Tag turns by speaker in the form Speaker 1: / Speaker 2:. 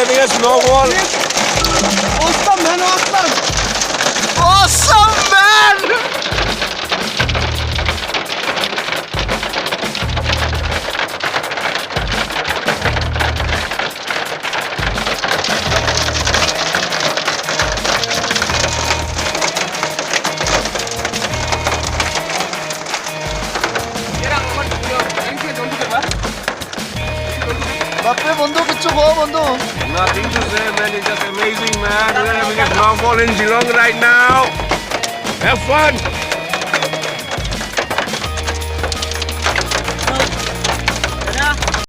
Speaker 1: having a snowball.
Speaker 2: Awesome man, awesome!
Speaker 3: Awesome, man! বাপরে বন্ধু কিচ্ছু কো বন্ধু
Speaker 1: Nothing to say, man. It's just amazing, man. We're having a snowball in Geelong right now. Have fun.